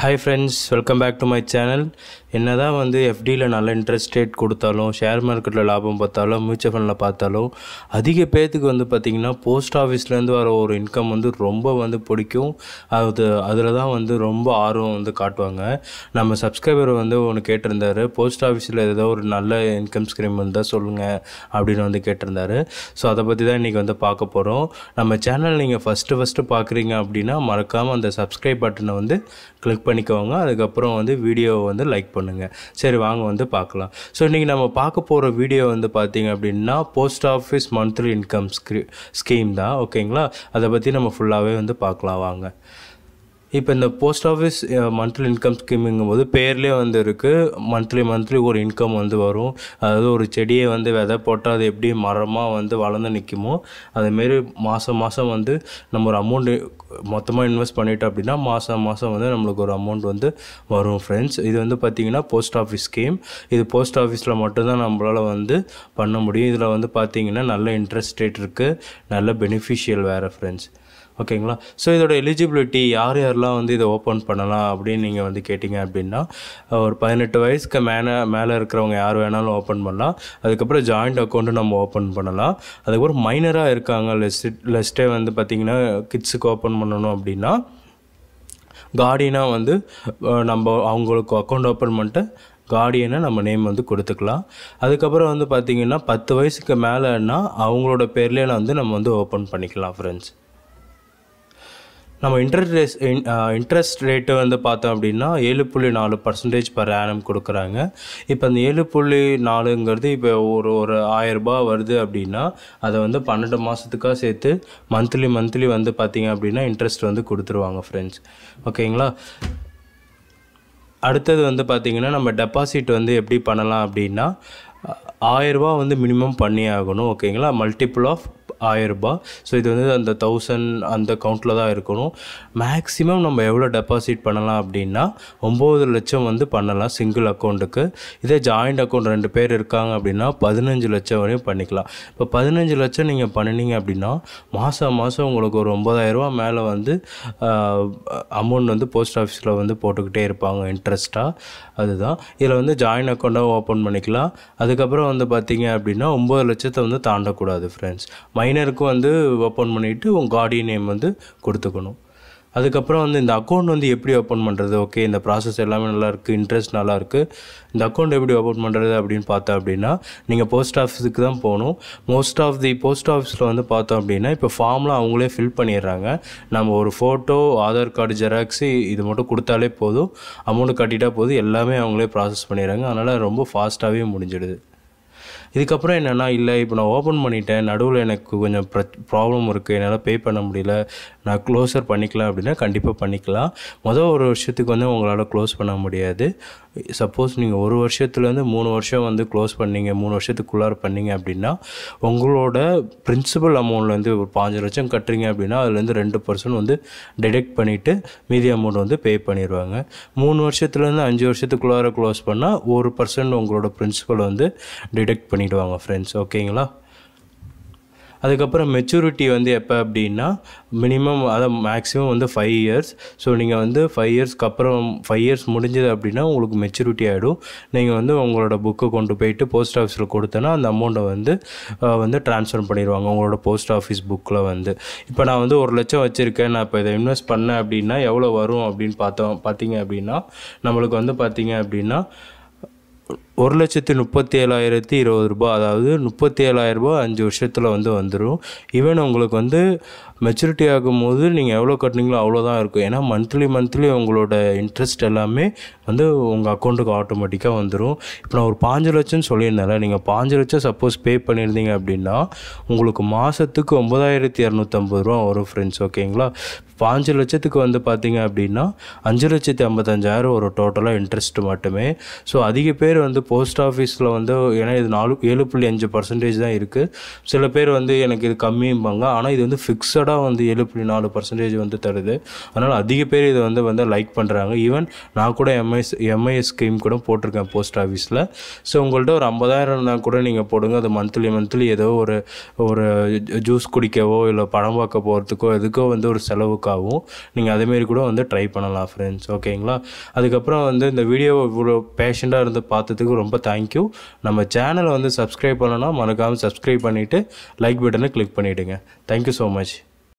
Hi friends, welcome back to my channel. என்னதான் வந்து FDல நல்ல இன்ட்ரெஸ்ட் ரேட் கொடுத்தாலும் ஷேர் மார்க்கெட்டில் லாபம் பார்த்தாலும் மியூச்சுவல் ஃபண்டில் பார்த்தாலும் அதிக பேர்த்துக்கு வந்து பார்த்திங்கன்னா போஸ்ட் ஆஃபீஸ்லேருந்து வர ஒரு இன்கம் வந்து ரொம்ப வந்து பிடிக்கும். அதில் தான் வந்து ரொம்ப ஆர்வம் வந்து காட்டுவாங்க. நம்ம சப்ஸ்கிரைபர் வந்து ஒன்று கேட்டிருந்தாரு, போஸ்ட் ஆஃபீஸில் ஏதோ ஒரு நல்ல இன்கம் ஸ்கீம் இருந்தால் சொல்லுங்கள் அப்படின்னு வந்து கேட்டிருந்தாரு. ஸோ அதை பற்றி தான் இன்றைக்கி வந்து பார்க்க போகிறோம். நம்ம சேனல் நீங்கள் ஃபஸ்ட்டு பார்க்குறீங்க அப்படின்னா மறக்காமல் அந்த சப்ஸ்கிரைப் பட்டனை வந்து கிளிக் பண்ணிக்கோங்க. அதுக்கப்புறம் வந்து வீடியோவை வந்து லைக் பண்ணுங்கள். சரி வாங்க வந்து பார்க்கலாம். ஸோ இன்றைக்கி நம்ம பார்க்க போகிற வீடியோ வந்து பார்த்திங்க அப்படின்னா post office monthly income scheme தான். ஓகேங்களா, அதை பற்றி நம்ம ஃபுல்லாகவே வந்து பார்க்கலாம் வாங்க. இப்போ இந்த போஸ்ட் ஆஃபீஸ் மந்த்லி இன்கம் ஸ்கீமுங்கும் போது பேர்லேயே வந்து இருக்குது, மந்த்லி ஒரு இன்கம் வந்து வரும். அதாவது ஒரு செடியை வந்து விதை போட்டால் அது எப்படி மரமாக வந்து வளர்ந்து நிற்குமோ அதுமாரி மாதம் வந்து நம்ம ஒரு அமௌண்ட் மொத்தமாக இன்வெஸ்ட் பண்ணிட்டோம் அப்படின்னா மாதம் வந்து நம்மளுக்கு ஒரு அமௌண்ட் வந்து வரும் ஃப்ரெண்ட்ஸ். இது வந்து பார்த்திங்கன்னா போஸ்ட் ஆஃபீஸ் ஸ்கீம். இது போஸ்ட் ஆஃபீஸில் மட்டும்தான் நம்மளால் வந்து பண்ண முடியும். இதில் வந்து பார்த்திங்கன்னா நல்ல இன்ட்ரெஸ்ட் ரேட் இருக்குது, நல்ல பெனிஃபிஷியல் வேறு ஃப்ரெண்ட்ஸ். ஓகேங்களா. ஸோ இதோட எலிஜிபிலிட்டி யாரெல்லாம் வந்து இதை ஓப்பன் பண்ணலாம் அப்படின்னு நீங்கள் வந்து கேட்டிங்க அப்படின்னா ஒரு 18 வயசுக்கு மேலே இருக்கிறவங்க யார் வேணாலும் ஓப்பன் பண்ணலாம். அதுக்கப்புறம் ஜாயிண்ட் அக்கௌண்ட்டு நம்ம ஓப்பன் பண்ணலாம். அதுக்கப்புறம் மைனராக இருக்காங்க லெஸ்ட்டே வந்து பார்த்திங்கன்னா கிட்ஸுக்கு ஓப்பன் பண்ணணும் அப்படின்னா கார்டியனாக வந்து நம்ம அவங்களுக்கு அக்கௌண்ட் ஓப்பன் பண்ணிட்டு கார்டியனை நம்ம நேம் வந்து கொடுத்துக்கலாம். அதுக்கப்புறம் வந்து பார்த்திங்கன்னா 10 வயசுக்கு மேலேன்னா அவங்களோட பேர்லேயே வந்து நம்ம வந்து ஓப்பன் பண்ணிக்கலாம் ஃப்ரெண்ட்ஸ். நம்ம இன்ட்ரெஸ்ட் ரேட்டு வந்து பார்த்தோம் அப்படின்னா 7.4% per annum கொடுக்குறாங்க. இப்போ அந்த 7.4ங்கிறது இப்போ ஒரு 1000 ரூபாய் வருது அப்படின்னா அதை வந்து 12 மாதத்துக்காக சேர்த்து மந்த்லி வந்து பார்த்திங்க அப்படின்னா இன்ட்ரெஸ்ட் வந்து கொடுத்துருவாங்க ஃப்ரெண்ட்ஸ். ஓகேங்களா. அடுத்தது வந்து பார்த்திங்கன்னா நம்ம டெபாசிட் வந்து எப்படி பண்ணலாம் அப்படின்னா 1000 ரூபாய் வந்து மினிமம் பண்ணி ஆகணும். ஓகேங்களா, மல்டிபிள் ஆஃப் 1000 ரூபாய். ஸோ இது வந்து அந்த 1000 அந்த கவுண்டில் தான் இருக்கணும். மேக்ஸிமம் நம்ம எவ்வளோ டெபாசிட் பண்ணலாம் அப்படின்னா 9 லட்சம் வந்து பண்ணலாம் சிங்கிள் அக்கௌண்ட்டுக்கு. இதே ஜாயிண்ட் அக்கௌண்ட் 2 பேர் இருக்காங்க அப்படின்னா 15 லட்சம் வரையும் பண்ணிக்கலாம். இப்போ 15 லட்சம் நீங்கள் பண்ணினீங்க அப்படின்னா மாதம் உங்களுக்கு ஒரு 9000 ரூபா மேலே வந்து அமௌண்ட் வந்து போஸ்ட் ஆஃபீஸில் வந்து போட்டுக்கிட்டே இருப்பாங்க இன்ட்ரெஸ்ட்டாக. அதுதான் இதில் வந்து ஜாயிண்ட் அக்கௌண்ட்டாக ஓப்பன் பண்ணிக்கலாம். அதுக்கப்புறம் வந்து பார்த்திங்க அப்படின்னா 9 லட்சத்தை வந்து தாண்டக்கூடாது ஃப்ரெண்ட்ஸ். மைனருக்கும் வந்து ஓப்பன் பண்ணிவிட்டு உங்கள் கார்டியன் நேம் வந்து கொடுத்துக்கணும். அதுக்கப்புறம் வந்து இந்த அக்கௌண்ட் வந்து எப்படி ஓப்பன் பண்ணுறது, ஓகே இந்த ப்ராசஸ் எல்லாமே நல்லாயிருக்கு, இன்ட்ரெஸ்ட் நல்லாயிருக்கு. இந்த அக்கௌண்ட் எப்படி ஓப்பன் பண்ணுறது அப்படின்னு பார்த்தோம் அப்படின்னா நீங்கள் போஸ்ட் ஆஃபீஸுக்கு தான் போகணும். மோஸ்ட் ஆஃப் தி போஸ்ட் ஆஃபீஸில் வந்து பார்த்தோம் அப்படின்னா இப்போ ஃபார்ம்லாம் அவங்களே ஃபில் பண்ணிடுறாங்க. நம்ம ஒரு ஃபோட்டோ, ஆதார் கார்டு ஜெராக்ஸு இது மட்டும் கொடுத்தாலே போதும், அமௌண்ட்டு கட்டிட்டால் போதும், எல்லாமே அவங்களே ப்ராசஸ் பண்ணிடுறாங்க. அதனால் ரொம்ப ஃபாஸ்ட்டாகவே முடிஞ்சிடுது. இதுக்கப்புறம் என்னென்னா இல்லை இப்போ நான் ஓப்பன் பண்ணிட்டேன், நடுவில் எனக்கு கொஞ்சம் ப்ராப்ளம் இருக்குது, என்னால் பே பண்ண முடியல, நான் க்ளோஸர் பண்ணிக்கலாம் அப்படின்னா கண்டிப்பாக பண்ணிக்கலாம். ஒரு வருஷத்துக்கு வந்து உங்களால் க்ளோஸ் பண்ண முடியாது. சப்போஸ் நீங்கள் 1 வருஷத்துலேருந்து 3 வருஷம் வந்து க்ளோஸ் பண்ணீங்க, 3 வருஷத்துக்குள்ளார பண்ணீங்க அப்படின்னா உங்களோட பிரின்சிபல் அமௌண்ட்லேருந்து ஒரு 5 லட்சம் கட்டுறீங்க அப்படின்னா அதுலேருந்து 2% வந்து டிடெக்ட் பண்ணிவிட்டு மீதி அமௌண்ட் வந்து பே பண்ணிடுவாங்க. 3 வருஷத்துலேருந்து 5 வருஷத்துக்குள்ளார க்ளோஸ் பண்ணால் 1% உங்களோட பிரின்சிபல் வந்து டிடெக்ட் பண்ணிவிடுவாங்க ஃப்ரெண்ட்ஸ். ஓகேங்களா. அதுக்கப்புறம் மெச்சூரிட்டி வந்து எப்போ அப்படின்னா மினிமம் மேக்ஸிமம் வந்து 5 இயர்ஸ். ஸோ நீங்கள் வந்து 5 இயர்ஸ்க்கு அப்புறம் 5 இயர்ஸ் முடிஞ்சது அப்படின்னா உங்களுக்கு மெச்சூரிட்டி ஆகிடும். நீங்கள் வந்து உங்களோட புக்கை கொண்டு போயிட்டு போஸ்ட் ஆஃபீஸில் கொடுத்தனா அந்த அமௌண்ட்டை வந்து ட்ரான்ஸ்ஃபர் பண்ணிடுவாங்க உங்களோட போஸ்ட் ஆஃபீஸ் புக்கில் வந்து. இப்போ நான் வந்து 1 லட்சம் வச்சுருக்கேன், நான் இப்போ இதை இன்வெஸ்ட் பண்ணேன் அப்படின்னா எவ்வளோ வரும் அப்படின்னு பார்த்தீங்க அப்படின்னா நம்மளுக்கு வந்து பார்த்திங்க அப்படின்னா 1,37,020 ரூபாய், அதாவது 37,000 ரூபாய் 5 வருஷத்தில் வந்து வந்துடும். ஈவன் உங்களுக்கு வந்து மெச்சூரிட்டி ஆகும்போது நீங்கள் எவ்வளோ கட்டினீங்களோ அவ்வளோதான் இருக்கும். ஏன்னா மந்த்லி உங்களோட இன்ட்ரெஸ்ட் எல்லாமே வந்து உங்கள் அக்கௌண்ட்டுக்கு ஆட்டோமேட்டிக்காக வந்துடும். இப்போ நான் ஒரு 5 லட்சம்னு சொல்லியிருந்தேன்ல, நீங்கள் 5 லட்சம் சப்போஸ் பே பண்ணியிருந்தீங்க அப்படின்னா உங்களுக்கு மாதத்துக்கு 9,250 ரூபா வரும் ஃப்ரெண்ட்ஸ். ஓகேங்களா. 5 லட்சத்துக்கு வந்து பார்த்திங்க அப்படின்னா 5,55,000 ஒரு டோட்டலாக இன்ட்ரெஸ்ட் மட்டுமே. ஸோ அதிக பேர் வந்து போஸ்ட் ஆஃபீஸில் வந்து ஏன்னா இது 7.5% தான் இருக்குது. சில பேர் வந்து எனக்கு இது கம்மிம்பாங்க. ஆனால் இது வந்து ஃபிக்ஸடாக வந்து 7.4% வந்து தருது. அதனால் அதிக பேர் இதை வந்து லைக் பண்ணுறாங்க. ஈவன் நான் கூட எம்ஐஎஸ் ஸ்கீம் கூட போட்டிருக்கேன் போஸ்ட் ஆஃபீஸில். ஸோ உங்கள்கிட்ட ஒரு 50,000 இருந்தால் கூட நீங்கள் போடுங்க. அது மந்த்லி ஏதோ ஒரு ஜூஸ் குடிக்கவோ இல்லை படம் பார்க்க போகிறதுக்கோ எதுக்கோ வந்து ஒரு செலவுக்காகவும் நீங்கள் அதேமாரி கூட வந்து ட்ரை பண்ணலாம் ஃப்ரெண்ட்ஸ். ஓகேங்களா? அதுக்கப்புறம் வந்து இந்த வீடியோ இவ்வளோ பேஷண்ட்டாக இருந்து பார்த்ததுக்கு ரொம்ப தேங்க்யூ. நம்ம சேனலை வந்து சப்ஸ்கிரைப் பண்ணணும்னா மறக்காமல் சப்ஸ்கிரைப் பண்ணிவிட்டு லைக் பட்டனை கிளிக் பண்ணிவிடுங்க. Thank you so much.